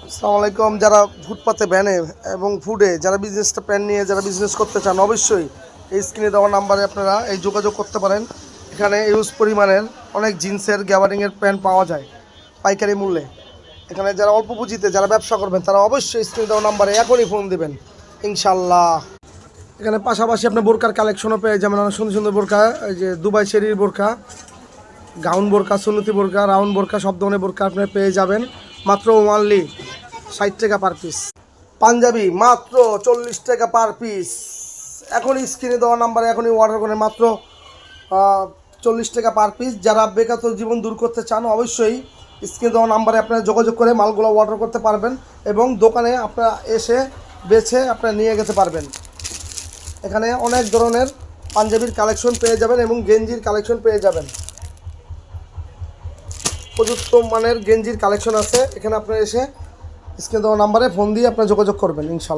আসসালামু আলাইকুম। যারা ফুটপাতে ভ্যানে এবং ফুডে যারা বিজনেসটা প্ল্যান নিয়ে যারা বিজনেস করতে চান, অবশ্যই এই স্ক্রিনে দেওয়া নাম্বারে আপনারা এই যোগাযোগ করতে পারেন। এখানে ইউজ পরিমাণের অনেক জিন্সের গ্যাবারিংয়ের প্যান্ট পাওয়া যায় পাইকারি মূল্যে। এখানে যারা অল্প পুঁজিতে যারা ব্যবসা করবেন তারা অবশ্যই স্ক্রিনে দেওয়া নাম্বারে এখনই ফোন দেবেন ইনশাল্লাহ। এখানে পাশাপাশি আপনি বোরকার কালেকশনও পেয়ে যাবেন, অনেক সুন্দর সুন্দর বোরকা, এই যে দুবাই শেরির বোরকা, গাউন বোরকা, সুন্নতি বোরকা, রাউন্ড বোরকা, সব ধরনের বোরকা আপনি পেয়ে যাবেন মাত্র ওনলি 60 টাকা পার পিস। পাঞ্জাবি মাত্র 40 টাকা পার পিস। এখনই স্ক্রিনে দেওয়া নাম্বারে এখনই অর্ডার করেন, মাত্র 40 টাকা পার পিস। যারা বেকার জীবন দূর করতে চান অবশ্যই স্ক্রিনে দেওয়া নাম্বারে আপনারা যোগাযোগ করে মালগুলো অর্ডার করতে পারবেন এবং দোকানে আপনারা এসে বেছে আপনারা নিয়ে যেতে পারবেন। এখানে অনেক ধরনের পাঞ্জাবির কালেকশন পেয়ে যাবেন এবং গেঞ্জির কালেকশন পেয়ে যাবেন। প্রযুক্ত মানের গেঞ্জির কালেকশন আছে। এখানে আপনারা এসে স্ক্রিনে দেওয়া নাম্বারে ফোন দিয়ে আপনারা যোগাযোগ করবেন ইনশাল্লাহ।